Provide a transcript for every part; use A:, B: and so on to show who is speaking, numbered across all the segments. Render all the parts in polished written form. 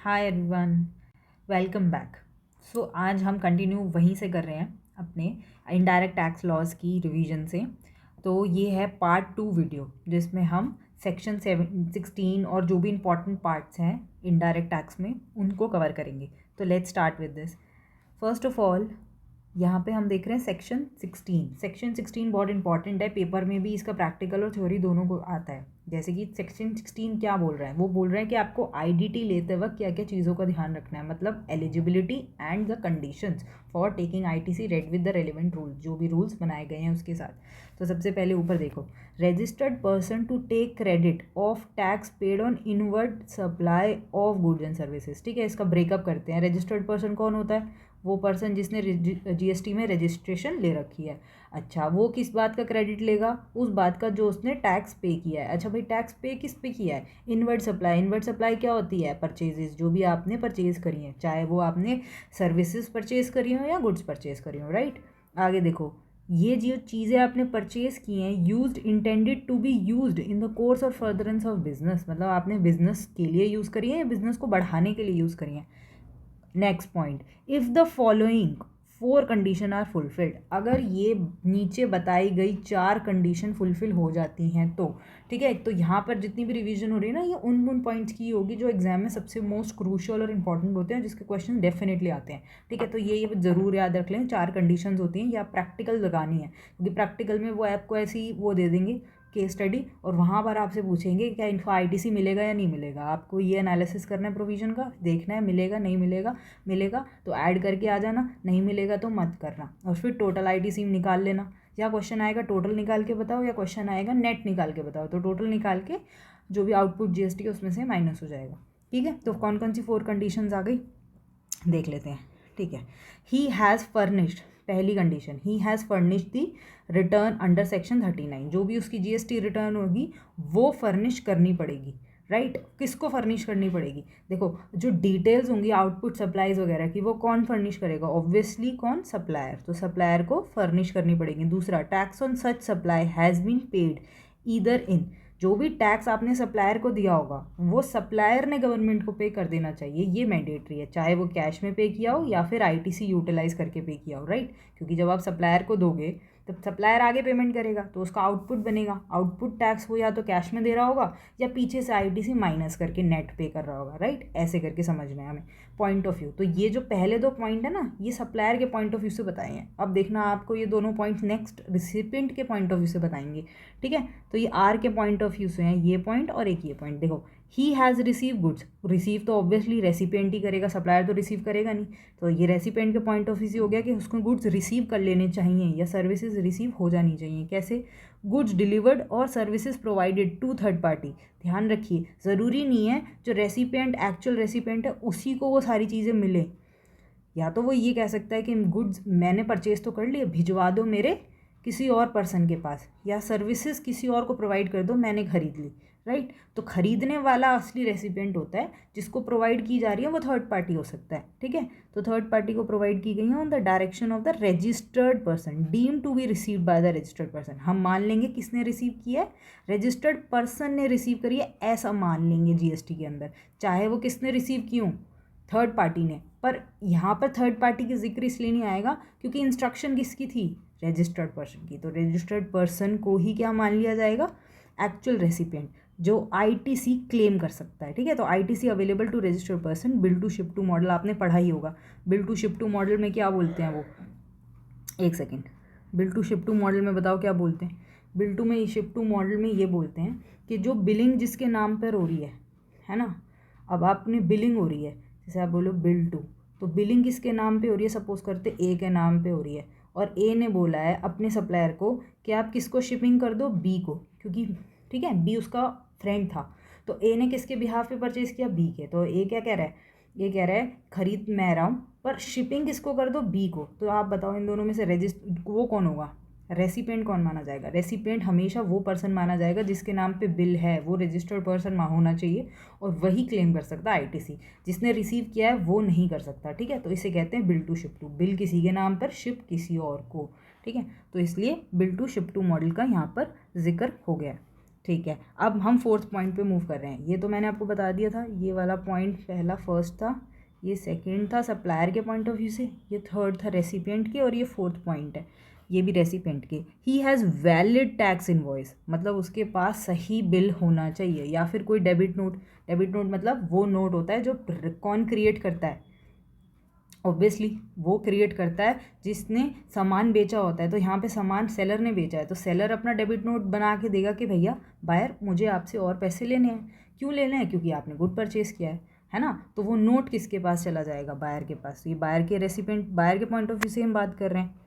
A: हाय everyone, welcome back. So आज हम continue वहीं से कर रहे हैं अपने इनडायरेक्ट टैक्स लॉज की रिवीजन से। तो ये है पार्ट 2 वीडियो जिसमें हम सेक्शन 16 और जो भी इम्पॉर्टेंट पार्ट्स हैं इनडायरेक्ट टैक्स में उनको कवर करेंगे। तो let's start with this. First of all यहाँ पे हम देख रहे हैं सेक्शन 16 बहुत इंपॉर्टेंट है, पेपर में भी इसका प्रैक्टिकल और थ्योरी दोनों को आता है। जैसे कि सेक्शन 16 क्या बोल रहा है, वो बोल रहे हैं कि आपको आईडीटी लेते वक्त क्या क्या चीज़ों का ध्यान रखना है, मतलब eligibility and the conditions for taking ITC read with the relevant rules, जो भी रूल्स बनाए गए हैं उसके साथ। तो सबसे पहले ऊपर देखो, registered person to take credit of tax paid on inward supply of goods and services. ठीक है, इसका ब्रेकअप करते हैं। रजिस्टर्ड पर्सन कौन होता है? वो पर्सन जिसने जीएसटी में रजिस्ट्रेशन ले रखी है। अच्छा, वो किस बात का क्रेडिट लेगा? उस बात का जो उसने टैक्स पे किया है। अच्छा भाई, टैक्स पे किस पे किया है? Inward supply. इनवर्ड सप्लाई क्या होती है? परचेजेस, जो भी आपने परचेज करी हैं, चाहे वो आपने सर्विसेज परचेज करी हो या गुड्स परचेज करी हो, राइट। आगे देखो, ये जो चीज़ें आपने परचेज की हैं, used intended to be used in the course और फर्दरेंस ऑफ बिजनेस, मतलब आपने बिजनेस के लिए यूज़ करी है या बिजनेस को बढ़ाने के लिए यूज़ करी है। Next point, if the following 4 condition are fulfilled, अगर ये नीचे बताई गई 4 कंडीशन फुलफिल हो जाती हैं तो ठीक है। तो यहाँ पर जितनी भी रिवीजन हो रही है ना, ये उन पॉइंट्स की होगी जो एग्जाम में सबसे मोस्ट क्रूशियल और इंपॉर्टेंट होते हैं, जिसके क्वेश्चन डेफिनेटली आते हैं। ठीक है, तो ये ज़रूर याद रख लें, 4 कंडीशंस होती हैं, या प्रैक्टिकल लगानी है, क्योंकि प्रैक्टिकल में वो आपको ऐसी वो दे देंगे केस स्टडी, और वहाँ पर आपसे पूछेंगे क्या इनको आईटीसी मिलेगा या नहीं मिलेगा। आपको ये एनालिसिस करना है प्रोविजन का, देखना है मिलेगा नहीं मिलेगा। मिलेगा तो ऐड करके आ जाना, नहीं मिलेगा तो मत करना, और फिर टोटल आईटीसी निकाल लेना। या क्वेश्चन आएगा टोटल निकाल के बताओ, या क्वेश्चन आएगा नेट निकाल के बताओ, तो टोटल निकाल के जो भी आउटपुट जीएसटी है उसमें से माइनस हो जाएगा। ठीक है, तो कौन कौन सी 4 कंडीशंस आ गई देख लेते हैं। ठीक है, ही हैज़ फर्निश्ड, पहली condition, he has furnished the return under section 39, जो भी उसकी जीएसटी रिटर्न होगी वो फर्निश करनी पड़ेगी, राइट। किसको फर्निश करनी पड़ेगी? देखो, जो डिटेल्स होंगी आउटपुट सप्लाईज वगैरह की, वो कौन फर्निश करेगा? ऑब्वियसली कौन? सप्लायर। तो सप्लायर को फर्निश करनी पड़ेगी। दूसरा, tax on such supply has been paid either in, जो भी टैक्स आपने सप्लायर को दिया होगा वो सप्लायर ने गवर्नमेंट को पे कर देना चाहिए, ये मैंडेटरी है, चाहे वो कैश में पे किया हो या फिर आईटीसी यूटिलाइज करके पे किया हो, राइट। क्योंकि जब आप सप्लायर को दोगे तब सप्लायर आगे पेमेंट करेगा, तो उसका आउटपुट बनेगा। आउटपुट टैक्स वो या तो कैश में दे रहा होगा या पीछे से आईटीसी माइनस करके नेट पे कर रहा होगा, राइट। ऐसे करके समझना है हमें पॉइंट ऑफ व्यू। तो ये जो पहले 2 पॉइंट है ना, ये सप्लायर के पॉइंट ऑफ व्यू से बताए हैं। अब देखना आपको ये दोनों पॉइंट नेक्स्ट रिसिपिएंट के पॉइंट ऑफ व्यू से बताएंगे। ठीक है, तो ये आर के पॉइंट ऑफ व्यू से हैं ये पॉइंट, और एक ये पॉइंट। देखो, he has receive goods, receive तो ऑब्वियसली रेसिपिएंट ही करेगा, सप्लायर तो रिसीव करेगा नहीं। तो ये रेसिपिएंट के पॉइंट ऑफ व्यू से हो गया कि उसको गुड्स रिसीव कर लेने चाहिए या सर्विसेज रिसीव हो जानी चाहिए। कैसे? गुड्स डिलीवर्ड और services provided to third party. ध्यान रखिए, ज़रूरी नहीं है जो रेसिपिएंट एक्चुअल रेसिपिएंट है उसी को वो सारी चीज़ें मिले। या तो वो ये कह सकता है कि गुड्स मैंने परचेज तो कर लिया, भिजवा दो मेरे किसी और पर्सन के पास, या सर्विसेज किसी और को प्रोवाइड कर दो, मैंने खरीद ली, राइट। तो खरीदने वाला असली रेसिपिएंट होता है, जिसको प्रोवाइड की जा रही है वो थर्ड पार्टी हो सकता है। ठीक है, तो थर्ड पार्टी को प्रोवाइड की गई है on the direction of the registered person deem to be received by the registered person. हम मान लेंगे किसने रिसीव किया है? रजिस्टर्ड पर्सन ने रिसीव करी है, ऐसा मान लेंगे जीएसटी के अंदर, चाहे वो किसने रिसीव की हो, थर्ड पार्टी ने। पर यहाँ पर थर्ड पार्टी की जिक्र इसलिए नहीं आएगा क्योंकि इंस्ट्रक्शन किसकी थी? रजिस्टर्ड पर्सन की। तो रजिस्टर्ड पर्सन को ही क्या मान लिया जाएगा? एक्चुअल रेसिपिएंट, जो आईटीसी क्लेम कर सकता है। ठीक है, तो ITC available to registered person. Bill to ship to model आपने पढ़ा ही होगा। Bill to ship to model में क्या बोलते हैं वो? एक second, bill to ship to model में बताओ क्या बोलते हैं? बिल टू में शिप टू मॉडल में ये बोलते हैं कि जो बिलिंग जिसके नाम पर हो रही है ना, अब आपने बिलिंग हो रही है, जैसे आप बोलो बिल टू, तो बिलिंग किसके नाम पे हो रही है? सपोज करते ए के नाम पे हो रही है, और ए ने बोला है अपने सप्लायर को कि आप किसको शिपिंग कर दो? बी को, क्योंकि ठीक है बी उसका फ्रेंड था। तो ए ने किसके बिहाफ पे परचेज किया? बी के। तो ए क्या कह रहा है? ये कह रहा है खरीद मैं रहा हूँ, पर शिपिंग किसको कर दो? बी को। तो आप बताओ इन दोनों में से वो कौन होगा? रेसिपिएंट कौन माना जाएगा? रेसिपिएंट हमेशा वो पर्सन माना जाएगा जिसके नाम पे बिल है, वो रजिस्टर्ड पर्सन होना चाहिए, और वही क्लेम कर सकता है आईटीसी। जिसने रिसीव किया है वो नहीं कर सकता। ठीक है, तो इसे कहते हैं bill to ship to. Bill किसी के नाम पर, शिप किसी और को। ठीक है, तो इसलिए bill to ship to model का यहाँ पर जिक्र हो गया। ठीक है, अब हम फोर्थ पॉइंट पे मूव कर रहे हैं। ये तो मैंने आपको बता दिया था, ये वाला पॉइंट पहला फर्स्ट था, ये सेकंड था सप्लायर के पॉइंट ऑफ व्यू से, ये थर्ड था रेसिपिएंट के, और ये फोर्थ पॉइंट है, ये भी रेसिपिएंट के। He has valid tax invoice, मतलब उसके पास सही बिल होना चाहिए, या फिर कोई डेबिट नोट। डेबिट नोट मतलब वो नोट होता है जो कौन क्रिएट करता है, ऑब्वियसली वो क्रिएट करता है जिसने सामान बेचा होता है। तो यहाँ पे सामान सेलर ने बेचा है, तो सेलर अपना डेबिट नोट बना के देगा कि भैया बायर मुझे आपसे और पैसे लेने हैं। क्यों लेने हैं? क्योंकि आपने गुड परचेज किया है ना। तो वो नोट किसके पास चला जाएगा? बायर के पास। ये बायर के रेसिपेंट, बायर के पॉइंट ऑफ व्यू से हम बात कर रहे हैं।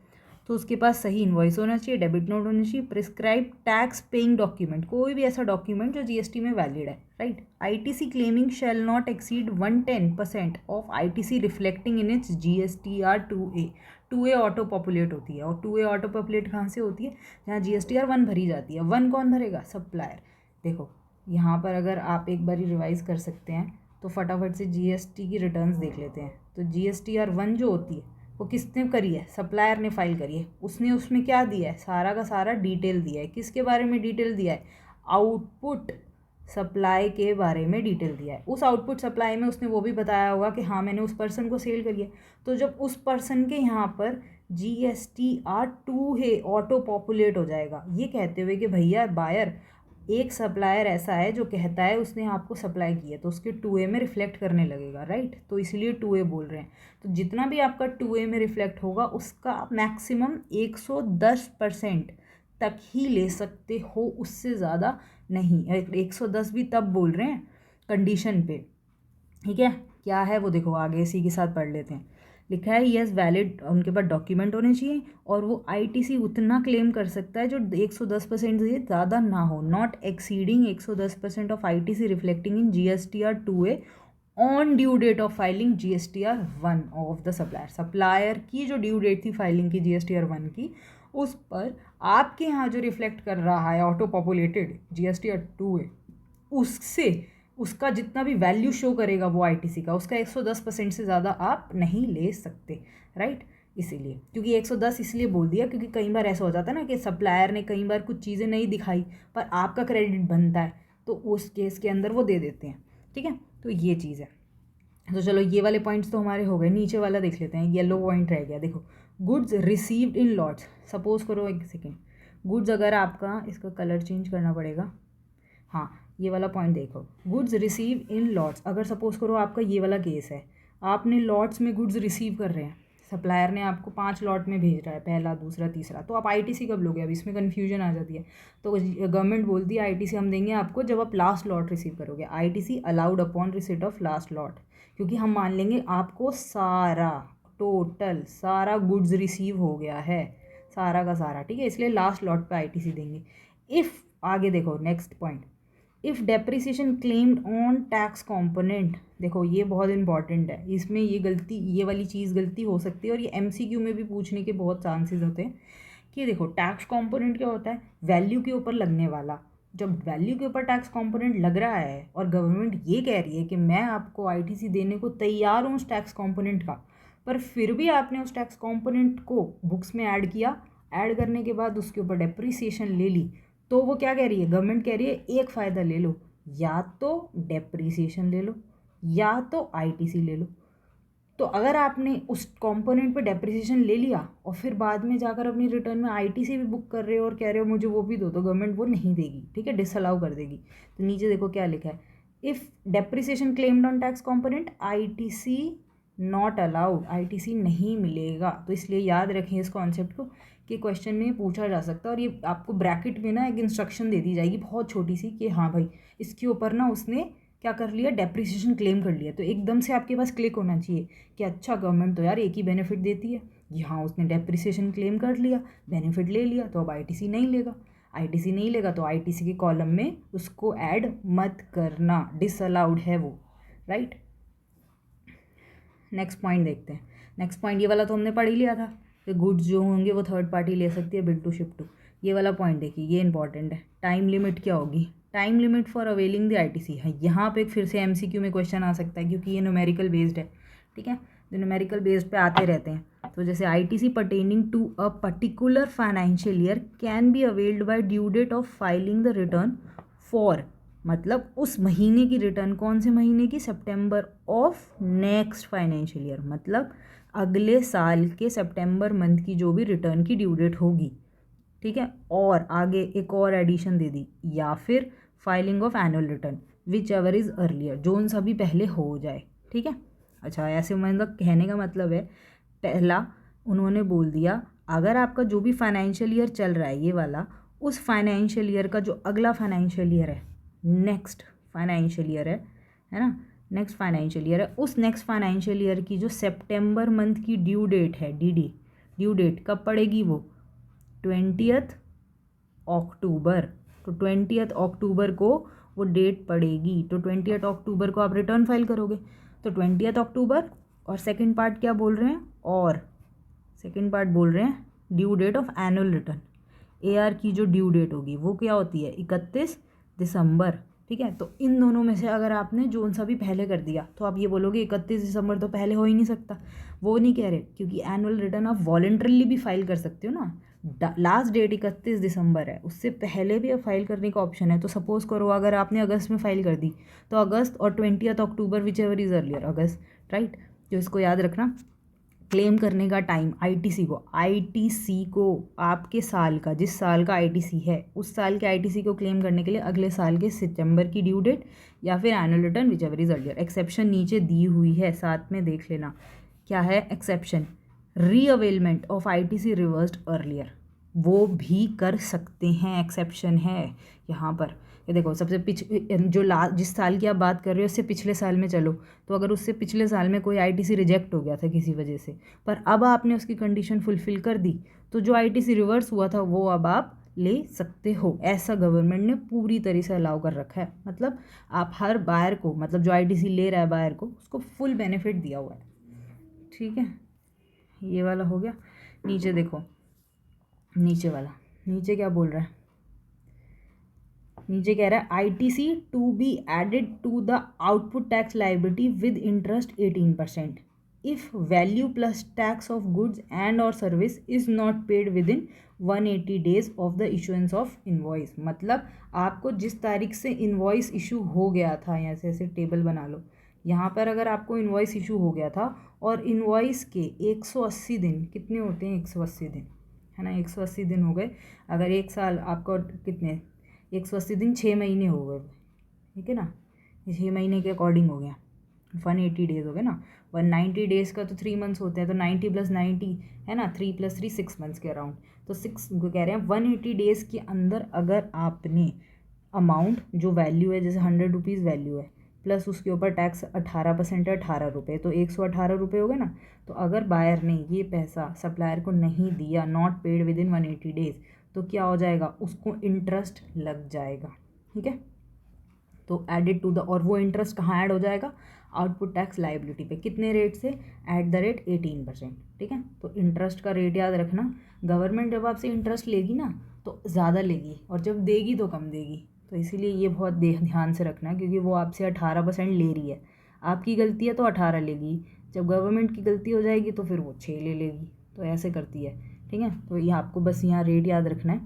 A: तो उसके पास सही इन्वॉइस होना चाहिए, डेबिट नोट होना चाहिए, प्रिस्क्राइब टैक्स पेइंग डॉक्यूमेंट, कोई भी ऐसा डॉक्यूमेंट जो जीएसटी में वैलिड है, right. ITC claiming shall not exceed 110% of ITC reflecting in its GSTR 2A। 2A auto populate होती है, और 2A ऑटो पॉपुलेट कहाँ से होती है? जहाँ जीएसटीआर 1 भरी जाती है। 1 कौन भरेगा? सप्लायर। देखो यहाँ पर अगर आप एक बार रिवाइज कर सकते हैं तो फटाफट से जीएसटी की रिटर्न्स देख लेते हैं। तो जीएसटीआर 1 जो होती है वो किसने करी है? सप्लायर ने फाइल करी है। उसने उसमें क्या दिया है? सारा का सारा डिटेल दिया है। किसके बारे में डिटेल दिया है? आउटपुट सप्लाई के बारे में डिटेल दिया है। उस आउटपुट सप्लाई में उसने वो भी बताया होगा कि हाँ मैंने उस पर्सन को सेल करी है। तो जब उस पर्सन के यहाँ पर GSTR2 है ऑटो पॉपुलेट हो जाएगा, ये कहते हुए कि भैया बायर एक सप्लायर ऐसा है जो कहता है उसने आपको सप्लाई की है, तो उसके 2A में रिफ्लेक्ट करने लगेगा, राइट। तो इसलिए 2A बोल रहे हैं। तो जितना भी आपका 2A में रिफ्लेक्ट होगा उसका आप मैक्सिमम 110% तक ही ले सकते हो, उससे ज़्यादा नहीं। 110 भी तब बोल रहे हैं कंडीशन पे, ठीक है। क्या है वो देखो आगे इसी के साथ पढ़ लेते हैं। लिखा है यस वैलिड, उनके पास डॉक्यूमेंट होने चाहिए, और वो आईटीसी उतना क्लेम कर सकता है जो 110% से ज़्यादा ना हो, not exceeding 110% of ITC reflecting in GSTR 2A on due date of filing GSTR 1 of the supplier. Supplier की जो ड्यू डेट थी फाइलिंग की जीएसटीआर 1 की, उस पर आपके यहाँ जो रिफ्लेक्ट कर रहा है ऑटो पॉपुलेटेड जीएसटीआर 2A, उससे उसका जितना भी वैल्यू शो करेगा वो आईटीसी का, उसका 110% से ज़्यादा आप नहीं ले सकते, राइट। इसीलिए क्योंकि 110 इसलिए बोल दिया क्योंकि कई बार ऐसा हो जाता है ना कि सप्लायर ने कई बार कुछ चीज़ें नहीं दिखाई पर आपका क्रेडिट बनता है, तो उस केस के अंदर वो दे देते हैं, ठीक है। तो ये चीज़ है। तो चलो ये वाले पॉइंट्स तो हमारे हो गए, नीचे वाला देख लेते हैं। येलो पॉइंट रह गया, देखो goods received in lots. Suppose करो एक सेकेंड, गुड्स अगर आपका, इसका कलर चेंज करना पड़ेगा, हाँ ये वाला पॉइंट देखो, गुड्स रिसीव इन लॉट्स। अगर सपोज करो आपका ये वाला केस है, आपने लॉट्स में गुड्स रिसीव कर रहे हैं, सप्लायर ने आपको 5 लॉट में भेज रहा है, पहला दूसरा तीसरा, तो आप आईटीसी कब लोगे? अब इसमें कन्फ्यूजन आ जाती है। तो गवर्नमेंट बोलती है आईटीसी हम देंगे आपको जब आप लास्ट लॉट रिसीव करोगे। ITC allowed upon receipt of last lot, क्योंकि हम मान लेंगे आपको सारा टोटल सारा गुड्स रिसीव हो गया है, सारा का सारा, ठीक है, इसलिए लास्ट लॉट पे आईटीसी देंगे। इफ़ आगे देखो next point, if depreciation claimed on tax component, देखो ये बहुत इंपॉर्टेंट है, इसमें ये गलती, ये वाली चीज़ गलती हो सकती है, और ये एमसीक्यू में भी पूछने के बहुत चांसेस होते हैं कि देखो टैक्स कॉम्पोनेंट क्या होता है? वैल्यू के ऊपर लगने वाला। जब वैल्यू के ऊपर टैक्स कॉम्पोनेंट लग रहा है और गवर्नमेंट ये कह रही है कि मैं आपको आईटीसी देने को तैयार हूँ उस टैक्स कॉम्पोनेंट का, पर फिर भी आपने उस टैक्स कॉम्पोनेंट को बुक्स में ऐड किया, ऐड करने के बाद उसके ऊपर डेप्रिसिएशन ले ली, तो वो क्या कह रही है? गवर्नमेंट कह रही है एक फ़ायदा ले लो, या तो डेप्रिसिएशन ले लो या तो आईटीसी ले लो। तो अगर आपने उस कंपोनेंट पे डेप्रिसिएशन ले लिया और फिर बाद में जाकर अपनी रिटर्न में आईटीसी भी बुक कर रहे हो और कह रहे हो मुझे वो भी दो, तो गवर्नमेंट वो नहीं देगी, ठीक है, डिसअलाउ कर देगी। तो नीचे देखो क्या लिखा है, if depreciation claimed on tax component ITC not allowed, ITC नहीं मिलेगा। तो इसलिए याद रखें इस कॉन्सेप्ट को कि क्वेश्चन में पूछा जा सकता है, और ये आपको ब्रैकेट में ना एक इंस्ट्रक्शन दे दी जाएगी बहुत छोटी सी कि हाँ भाई इसके ऊपर ना उसने क्या कर लिया, डेप्रिसिएशन क्लेम कर लिया। तो एकदम से आपके पास क्लिक होना चाहिए कि अच्छा गवर्नमेंट तो यार एक ही बेनिफिट देती है, यहाँ उसने डेप्रिसिएशन क्लेम कर लिया, बेनिफिट ले लिया, तो अब आईटीसी नहीं लेगा। आईटीसी नहीं लेगा तो आईटीसी के कॉलम में उसको ऐड मत करना, डिसअलाउड है वो, राइट। नेक्स्ट पॉइंट देखते हैं। नेक्स्ट पॉइंट ये वाला तो हमने पढ़ ही लिया था कि गुड्स जो होंगे वो थर्ड पार्टी ले सकती है बिल टू शिप टू। ये वाला पॉइंट देखिए, ये इंपॉर्टेंट है। टाइम लिमिट क्या होगी? Time limit for availing the ITC है। यहाँ पे फिर से एमसीक्यू में क्वेश्चन आ सकता है क्योंकि ये न्यूमेरिकल बेस्ड है, ठीक है, जो न्यूमेरिकल बेस्ड पे आते रहते हैं। तो जैसे ITC pertaining to a particular financial year can be availed by due date of filing the return for मतलब उस महीने की रिटर्न, कौन से महीने की, September of next financial year, मतलब अगले साल के सितंबर मंथ की जो भी रिटर्न की ड्यू डेट होगी, ठीक है। और आगे एक और एडिशन दे दी, या फिर filing of annual return which ever is earlier, जो उन सभी पहले हो जाए, ठीक है। अच्छा, ऐसे मतलब कहने का मतलब है, पहला उन्होंने बोल दिया अगर आपका जो भी फाइनेंशियल ईयर चल रहा है ये वाला, उस फाइनेंशियल ईयर का जो अगला फाइनेंशियल ईयर है, नेक्स्ट फाइनेंशियल ईयर है ना, नेक्स्ट फाइनेंशियल ईयर है, उस नेक्स्ट फाइनेंशियल ईयर की जो सितंबर मंथ की ड्यू डेट है, डीडी ड्यू डेट कब पड़ेगी, वो 20 अक्टूबर। तो 20 अक्टूबर को वो डेट पड़ेगी, तो 20 अक्टूबर को आप रिटर्न फाइल करोगे। तो 20 अक्टूबर, और सेकंड पार्ट क्या बोल रहे हैं, और सेकंड पार्ट बोल रहे हैं due date of annual return, AR की जो ड्यू डेट होगी वो क्या होती है, 31 दिसंबर, ठीक है। तो इन दोनों में से अगर आपने जो सा भी पहले कर दिया तो आप ये बोलोगे 31 दिसंबर तो पहले हो ही नहीं सकता, वो नहीं कह रहे, क्योंकि एनुअल रिटर्न आप वॉलेंटरली भी फाइल कर सकते हो ना। लास्ट डेट 31 दिसंबर है, उससे पहले भी फाइल करने का ऑप्शन है। तो सपोज करो अगर आपने अगस्त में फाइल कर दी, तो अगस्त और 20 अक्टूबर विच एवर इज अर्लियर, अगस्त, राइट। तो इसको याद रखना, क्लेम करने का टाइम आईटीसी को आपके साल का, जिस साल का आईटीसी है उस साल के आईटीसी को क्लेम करने के लिए अगले साल के सितंबर की ड्यू डेट या फिर annual return which ever is earlier. Exception नीचे दी हुई है, साथ में देख लेना क्या है exception, reavailment of ITC reversed earlier, वो भी कर सकते हैं, एक्सेप्शन है यहाँ पर। ये देखो सबसे जो जिस साल की आप बात कर रहे हो उससे पिछले साल में चलो, तो अगर उससे पिछले साल में कोई आईटीसी रिजेक्ट हो गया था किसी वजह से, पर अब आपने उसकी कंडीशन फुलफिल कर दी, तो जो आईटीसी रिवर्स हुआ था वो अब आप ले सकते हो। ऐसा गवर्नमेंट ने पूरी तरह से अलाउ कर रखा है, मतलब आप हर बायर को, मतलब जो आईटीसी ले रहा है बायर को, उसको फुल बेनिफिट दिया हुआ है, ठीक है। ये वाला हो गया। नीचे देखो, नीचे वाला, नीचे क्या बोल रहा है, नीचे कह रहा है ITC to be added to the output tax liability with interest 18% if value plus tax of goods and और service is not paid within 180 days of the issuance of invoice. मतलब आपको जिस तारीख से इनवॉइस इशू हो गया था, यहाँ से ऐसे टेबल बना लो, यहाँ पर अगर आपको इनवॉइस इशू हो गया था और इनवॉइस के 180 दिन, कितने होते हैं 180 दिन, है ना, 180 दिन हो गए। अगर एक साल आपको कितने, 180 दिन 6 महीने हो गए, ठीक है ना, ये 6 महीने के अकॉर्डिंग हो गया, 180 डेज़ हो गए ना। 190 डेज़ का तो 3 मंथ्स होते हैं, तो 90 + 90 है ना, 3 + 3 6 मंथ्स के अराउंड। तो 6 कह रहे हैं 180 डेज़ के अंदर अगर आपने अमाउंट जो वैल्यू है, जैसे 100 रुपीज़ वैल्यू है, प्लस उसके ऊपर टैक्स 18% है, 18 रुपये, तो 118 रुपये हो गए ना। तो अगर बायर ने ये पैसा सप्लायर को नहीं दिया, not paid within 180 days, तो क्या हो जाएगा, उसको इंटरेस्ट लग जाएगा, ठीक है। तो एडेड टू द, और वो इंटरेस्ट कहाँ ऐड हो जाएगा, आउटपुट टैक्स लाइबिलिटी पे, कितने रेट से, एट द रेट 18%, ठीक है। तो इंटरेस्ट का रेट याद रखना, गवर्नमेंट जब आपसे इंटरेस्ट लेगी ना तो ज़्यादा लेगी, और जब देगी तो कम देगी, तो इसीलिए ये बहुत ध्यान से रखना, क्योंकि वो आपसे 18% ले रही है, आपकी गलती है तो 18 लेगी, जब गवर्नमेंट की गलती हो जाएगी तो फिर वो 6 ले लेगी, तो ऐसे करती है, ठीक है। तो ये आपको बस यहाँ रेट याद रखना है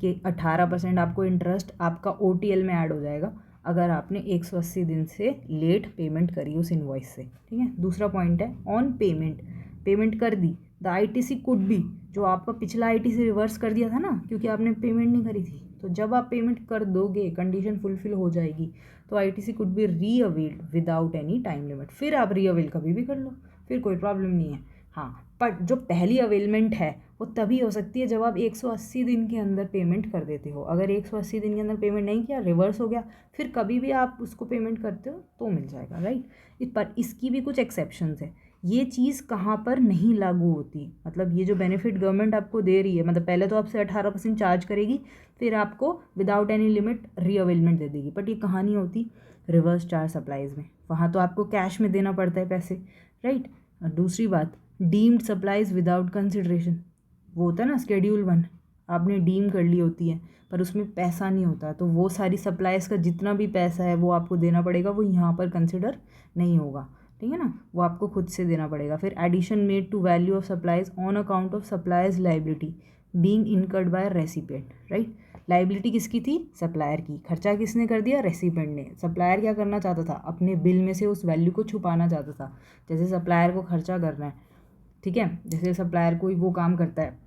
A: कि 18% आपको इंटरेस्ट आपका OTL में ऐड हो जाएगा अगर आपने 180 दिन से लेट पेमेंट करी उस इनवॉइस से, ठीक है। दूसरा पॉइंट है ऑन पेमेंट, पेमेंट कर दी, द आईटीसी कुड बी, जो आपका पिछला आईटीसी रिवर्स कर दिया था ना, क्योंकि आपने पेमेंट नहीं करी थी, तो जब आप पेमेंट कर दोगे, कंडीशन फुलफिल हो जाएगी, तो ITC could be reavailed without any time limit, फिर आप रीअवेल कभी भी कर लो, फिर कोई प्रॉब्लम नहीं है। हाँ, पर जो पहली अवेलमेंट है वो तभी हो सकती है जब आप 180 दिन के अंदर पेमेंट कर देते हो। अगर 180 दिन के अंदर पेमेंट नहीं किया, रिवर्स हो गया, फिर कभी भी आप उसको पेमेंट करते हो तो मिल जाएगा, राइट। पर इसकी भी कुछ एक्सेप्शंस है, ये चीज़ कहाँ पर नहीं लागू होती, मतलब ये जो बेनिफिट गवर्नमेंट आपको दे रही है, मतलब पहले तो आपसे 18% चार्ज करेगी, फिर आपको विदाउट एनी लिमिट रीअवेलमेंट दे देगी, बट ये कहाँ नहीं होती, रिवर्स चार्ज सप्लाईज़ में, वहाँ तो आपको कैश में देना पड़ता है पैसे, राइट। और दूसरी बात, डीम्ड सप्लाईज विदाउट कंसिडरेशन, वो होता है ना शेड्यूल 1, आपने डीम कर ली होती है पर उसमें पैसा नहीं होता, तो वो सारी सप्लाईज का जितना भी पैसा है वो आपको देना पड़ेगा, वो यहाँ पर कंसिडर नहीं होगा, ठीक है ना, वो आपको खुद से देना पड़ेगा। फिर addition made to value of supplies on account of supplies liability being incurred by recipient, right. Liability किसकी थी? सप्लायर की। खर्चा किसने कर दिया? रेसिपिएंट ने। सप्लायर क्या करना चाहता था? अपने बिल में से उस वैल्यू को छुपाना चाहता था। जैसे सप्लायर को खर्चा करना है, ठीक है, जैसे सप्लायर कोई वो काम करता है,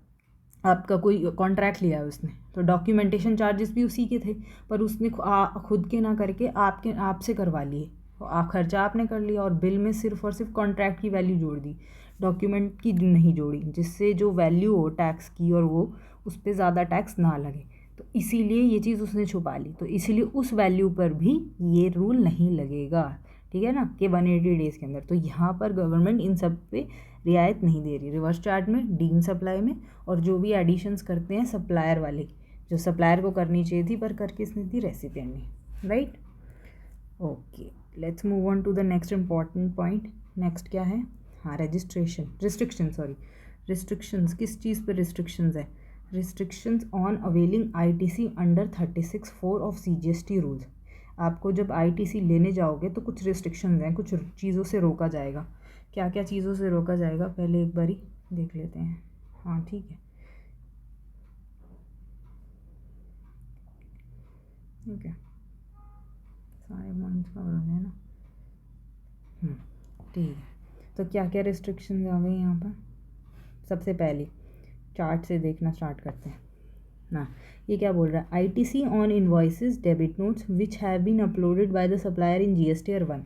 A: आपका कोई कॉन्ट्रैक्ट लिया है उसने, तो डॉक्यूमेंटेशन चार्जेस भी उसी के थे, पर उसने खुद के ना करके आपसे करवा लिए। खर्चा आपने कर लिया और बिल में सिर्फ और सिर्फ कॉन्ट्रैक्ट की वैल्यू जोड़ दी, डॉक्यूमेंट की नहीं जोड़ी, जिससे जो वैल्यू हो टैक्स की और वो उस पर ज़्यादा टैक्स ना लगे। तो इसीलिए ये चीज़ उसने छुपा ली, तो इसीलिए उस वैल्यू पर भी ये रूल नहीं लगेगा, ठीक है ना, कि 180 डेज़ के अंदर। तो यहाँ पर गवर्नमेंट इन सब पे रियायत नहीं दे रही, रिवर्स चार्ज में, डीम सप्लाई में, और जो भी एडिशंस करते हैं सप्लायर वाले, जो सप्लायर को करनी चाहिए थी पर कर किसने दी? रेसिपिएंट ने, right. Okay, let's move on to the next important point. Next क्या है? हाँ, रिस्ट्रिक्शंस किस चीज़ पर रिस्ट्रिक्शंस है? Restrictions on availing ITC under 36(4) of CGST rules. आपको जब ITC लेने जाओगे तो कुछ रिस्ट्रिक्शंस हैं, कुछ चीज़ों से रोका जाएगा। क्या क्या चीज़ों से रोका जाएगा पहले एक बारी देख लेते हैं। हाँ ठीक है, ठीक है, सारे पॉइंट्स कवर हो गए ना। ठीक है, तो क्या क्या रिस्ट्रिक्शंस आ गई यहाँ पर? सबसे पहले चार्ट से देखना स्टार्ट करते हैं ना। ये क्या बोल रहा है? ITC on invoices debit notes which have been uploaded by the supplier in GSTR 1।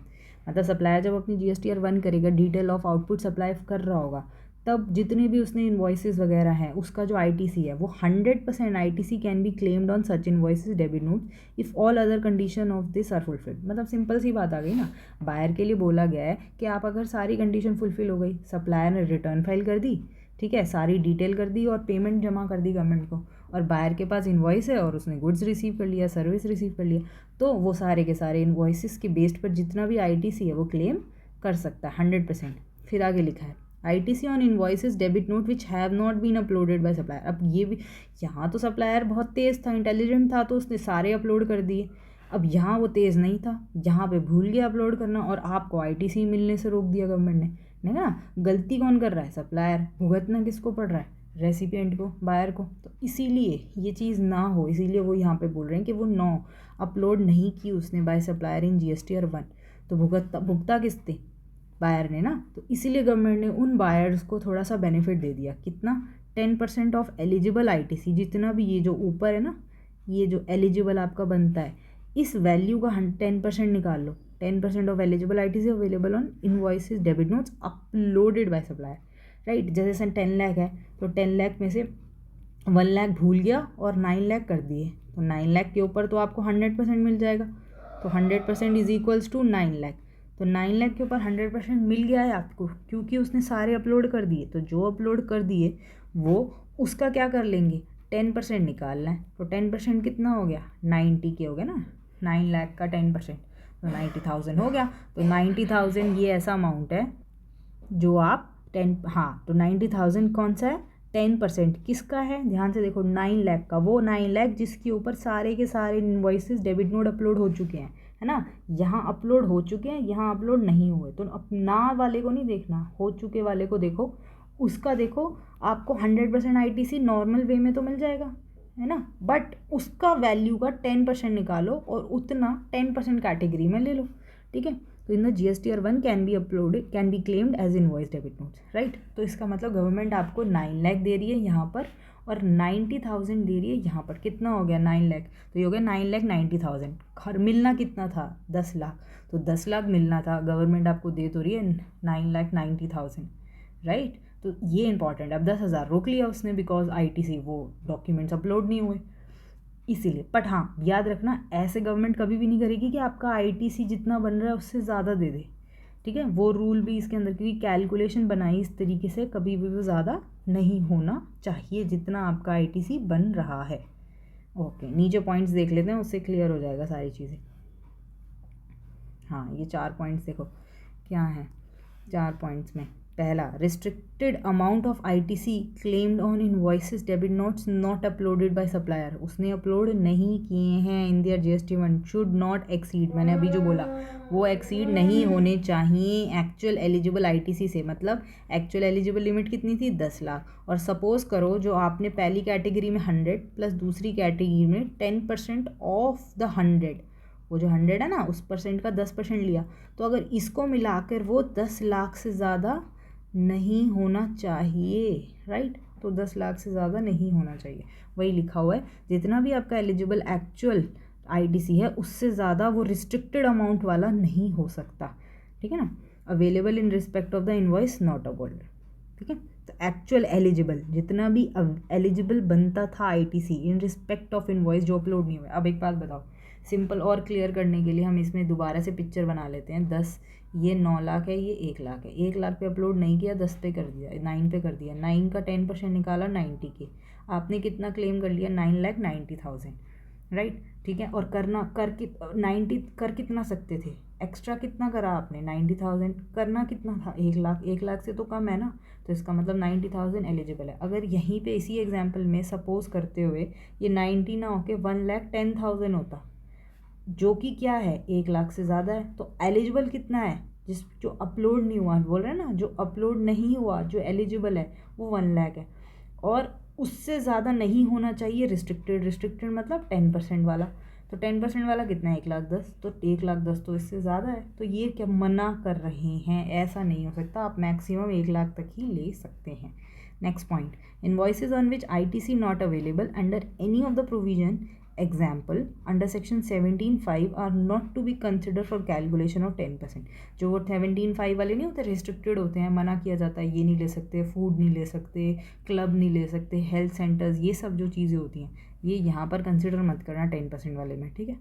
A: मतलब सप्लायर जब अपनी GSTR 1 करेगा, डिटेल ऑफ आउटपुट सप्लाई कर रहा होगा, तब जितने भी उसने इन्वॉइसेस वगैरह हैं उसका जो ITC है वो 100% ITC can be claimed on such invoices debit note if all other condition of this are fulfilled. मतलब सिंपल सी बात आ गई ना, बायर के लिए बोला गया है कि आप अगर सारी कंडीशन फुलफिल हो गई, सप्लायर ने रिटर्न फाइल कर दी, ठीक है, सारी डिटेल कर दी और पेमेंट जमा कर दी गवर्नमेंट को, और बायर के पास इन्वॉइस है और उसने गुड्स रिसीव कर लिया, सर्विस रिसीव कर लिया, तो वो सारे के सारे इन्वॉइसेस के बेस्ड पर जितना भी ITC है वो क्लेम कर सकता है 100%। फिर आगे लिखा है ITC on invoices debit note which have not been uploaded by supplier. अब ये भी, यहाँ तो सप्लायर बहुत तेज़ था, इंटेलिजेंट था, तो उसने सारे अपलोड कर दिए। अब यहाँ वो तेज़ नहीं था, यहाँ पे भूल गया अपलोड करना और आपको ITC मिलने से रोक दिया गवर्नमेंट ने, है ना। गलती कौन कर रहा है? सप्लायर। भुगतना किसको पड़ रहा है? रेसिपिएंट को, बायर को। तो इसीलिए ये चीज़ ना हो, इसीलिए वो यहाँ पे बोल रहे हैं कि वो अपलोड नहीं की उसने बाय सप्लायर इन GSTR 1, तो भुगता किसने? बायर ने ना। तो इसीलिए गवर्नमेंट ने उन बायर्स को थोड़ा सा बेनिफिट दे दिया। कितना? 10% ऑफ एलिजिबल ITC, जितना भी ये जो ऊपर है ना, ये जो एलिजिबल आपका बनता है, इस वैल्यू का 10% निकाल लो। 10% of eligible ITC available on invoices debit notes uploaded by supplier, right. जैसे 10 लाख है तो 10 लाख में से 1 लाख भूल गया और 9 लाख कर दिए, तो 9 लाख के ऊपर तो आपको 100% मिल जाएगा। तो 100% इज इक्वल्स टू 9 लाख। तो 9 लाख के ऊपर 100% मिल गया है आपको, क्योंकि उसने सारे अपलोड कर दिए। तो जो अपलोड कर दिए वो उसका क्या कर लेंगे? 10% निकालना है। तो 10% कितना हो गया? 90 के हो गया ना, 9 लाख का 10%, तो 90,000 हो गया। तो 90,000 ये ऐसा अमाउंट है जो आप 10, हाँ, तो 90,000 कौन सा है? 10% किसका है? ध्यान से देखो, 9 लाख का, वो 9 लाख जिसके ऊपर सारे के सारे इनवॉइसेस डेबिट नोट अपलोड हो चुके हैं, है ना। यहाँ अपलोड हो चुके हैं, यहाँ अपलोड नहीं हुए, तो अपना वाले को नहीं देखना, हो चुके वाले को देखो। उसका देखो, आपको 100% ITC नॉर्मल वे में तो मिल जाएगा, है ना, बट उसका वैल्यू का 10% निकालो और उतना 10% कैटेगरी में ले लो, ठीक है। तो in the GSTR 1 can be claimed as invoice debit notes, right. तो इसका मतलब गवर्नमेंट आपको 9 लाख दे रही है यहाँ पर और 90,000 दे रही है यहाँ पर। कितना हो गया? 9 लाख। तो ये हो गया 9,90,000। खर मिलना कितना था? 10 लाख। तो 10 लाख मिलना था, गवर्नमेंट आपको दे तो रही है 9,90,000, राइट। तो ये इंपॉर्टेंट है। अब 10,000 रोक लिया उसने बिकॉज ITC वो डॉक्यूमेंट्स अपलोड नहीं हुए, इसीलिए। बट हाँ, याद रखना, ऐसे गवर्नमेंट कभी भी नहीं करेगी कि आपका ITC जितना बन रहा है उससे ज़्यादा दे दे, ठीक है। वो रूल भी इसके अंदर, क्योंकि कैलकुलेशन बनाई इस तरीके से, कभी भी वो ज़्यादा नहीं होना चाहिए जितना आपका ITC बन रहा है। ओके, नीचे पॉइंट्स देख लेते हैं, उससे क्लियर हो जाएगा सारी चीज़ें। हाँ, ये 4 पॉइंट्स देखो क्या हैं 4 पॉइंट्स में। पहला, restricted amount of ITC claimed on invoices debit notes not uploaded by supplier, उसने अपलोड नहीं किए हैं इन दियर GST1 शुड नॉट एक्सीड, मैंने अभी जो बोला वो एक्सीड नहीं होने चाहिए एक्चुअल एलिजिबल ITC से। मतलब एक्चुअल एलिजिबल लिमिट कितनी थी, 10 लाख। और सपोज करो जो आपने पहली कैटेगरी में 100 प्लस दूसरी कैटेगरी में 10% ऑफ द 100, वो जो 100 है ना उस परसेंट का 10% लिया, तो अगर इसको मिलाकर वो 10 लाख से ज़्यादा नहीं होना चाहिए, राइट। तो 10 लाख से ज़्यादा नहीं होना चाहिए, वही लिखा हुआ है। जितना भी आपका एलिजिबल एक्चुअल ITC है उससे ज़्यादा वो रिस्ट्रिक्टेड अमाउंट वाला नहीं हो सकता, ठीक है ना। Available in respect of the invoice not avoid, ठीक है। तो एक्चुअल एलिजिबल, जितना भी एलिजिबल बनता था ITC in respect of invoice जो अपलोड नहीं हुआ। अब एक बात बताओ, सिंपल और क्लियर करने के लिए हम इसमें दोबारा से पिक्चर बना लेते हैं। 10, ये 9 लाख है, ये 1 लाख है। 1 लाख पे अपलोड नहीं किया, 10 पे कर दिया, 9 पे कर दिया, 9 का 10% निकाला 90 के, आपने कितना क्लेम कर लिया, 9,90,000, राइट, ठीक है। और करना कर 90 कर कितना सकते थे, एक्स्ट्रा कितना करा आपने, 90,000, करना कितना था, 1 लाख, 1 लाख से तो कम है ना, तो इसका मतलब 90,000 एलिजिबल है। अगर यहीं पे इसी एग्जांपल में सपोज करते हुए ये 90 ना होके 1,10,000 होता, जो कि क्या है 1 लाख से ज़्यादा है, तो एलिजिबल कितना है, जो अपलोड नहीं हुआ, बोल रहे हैं ना, जो अपलोड नहीं हुआ जो एलिजिबल है वो 1 लाख है, और उससे ज़्यादा नहीं होना चाहिए रिस्ट्रिक्टेड मतलब 10% वाला। तो 10% वाला कितना है, 1,10,000, तो 1,10,000 तो इससे ज़्यादा है, तो ये क्या मना कर रहे हैं, ऐसा नहीं हो सकता, आप मैक्सिमम 1 लाख तक ही ले सकते हैं। Next point, invoices on which ITC not available under any of the provision example under section 17(5) are not to be consider for calculation of 10%। जो वो 17(5) वाले नहीं होते, रिस्ट्रिक्टेड होते हैं, मना किया जाता है, ये नहीं ले सकते, फूड नहीं ले सकते, क्लब नहीं ले सकते, हेल्थ सेंटर्स, ये सब जो चीज़ें होती हैं ये यहाँ पर कंसिडर मत करना 10% वाले में, ठीक है।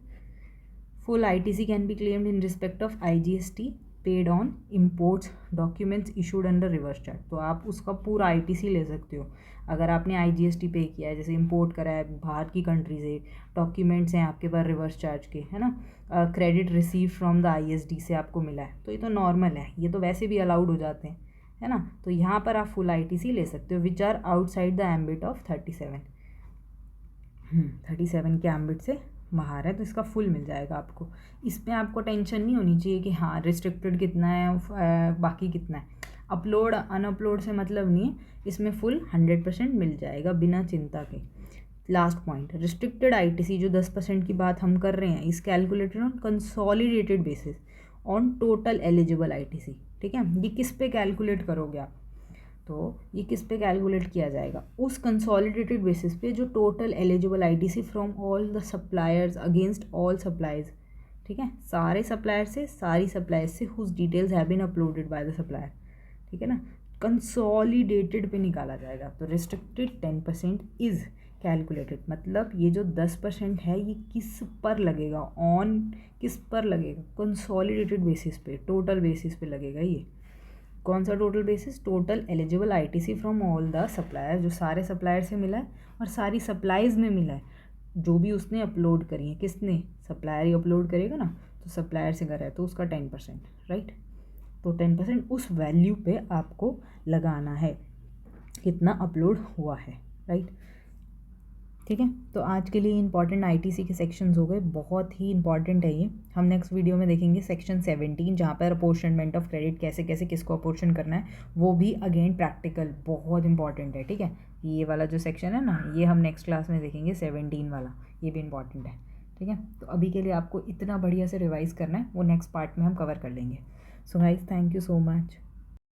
A: Full ITC can be claimed in respect of IGST paid on imports documents issued under reverse charge. तो आप उसका पूरा ITC ले सकते हो अगर आपने IGST पे किया है, जैसे इंपोर्ट करा है बाहर की कंट्री से, डॉक्यूमेंट्स हैं आपके पास रिवर्स चार्ज के, है ना, credit receive from the ISD से आपको मिला है, तो ये तो नॉर्मल है, ये तो वैसे भी अलाउड हो जाते हैं, है ना। तो यहाँ पर आप फुल ITC ले सकते हो which are outside the ambit of 37 के एम्बिट से बाहर है, तो इसका फुल मिल जाएगा आपको। इसमें आपको टेंशन नहीं होनी चाहिए कि हाँ रिस्ट्रिक्टेड कितना है बाकी कितना है, अपलोड अनअपलोड से मतलब नहीं है, इसमें फुल 100% मिल जाएगा बिना चिंता के। लास्ट पॉइंट, रिस्ट्रिक्टेड ITC जो 10% की बात हम कर रहे हैं इस calculated on consolidated basis on total eligible ITC, ठीक है। ये किस पे कैलकुलेट करोगे आप, तो ये किस पे कैलकुलेट किया जाएगा, उस कंसोलिडेटेड बेसिस पे जो total eligible ITC from all the suppliers against all suppliers, ठीक है, सारे सप्लायर से, सारी सप्लायर्स से whose details have been uploaded by the supplier, ठीक है ना, कंसोलिडेटेड पे निकाला जाएगा। तो रिस्ट्रिक्टेड 10% इज़ कैलकुलेटेड, मतलब ये जो 10% है ये किस पर लगेगा, ऑन किस पर लगेगा, कंसोलिडेटेड बेसिस पे, टोटल बेसिस पे लगेगा। ये कौन सा total basis, total eligible ITC from all the supplier, जो सारे सप्लायर से मिला है और सारी सप्लाईज में मिला है, जो भी उसने अपलोड करी है, किसने, सप्लायर ही अपलोड करेगा ना, तो सप्लायर से कर रहा है तो उसका 10%, राइट। तो 10% उस वैल्यू पे आपको लगाना है कितना अपलोड हुआ है, राइट, ठीक है। तो आज के लिए इंपॉर्टेंट ITC के सेक्शंस हो गए, बहुत ही इंपॉर्टेंट है ये। हम नेक्स्ट वीडियो में देखेंगे सेक्शन 17 जहाँ पर अपोर्शनमेंट ऑफ क्रेडिट, कैसे कैसे किसको अपोर्शन करना है, वो भी अगेन प्रैक्टिकल बहुत इंपॉर्टेंट है, ठीक है। ये वाला जो सेक्शन है ना ये हम नेक्स्ट क्लास में देखेंगे, 17 वाला, ये भी इंपॉर्टेंट है, ठीक है। तो अभी के लिए आपको इतना बढ़िया से रिवाइज़ करना है, वो नेक्स्ट पार्ट में हम कवर कर लेंगे। So guys, thank you so much.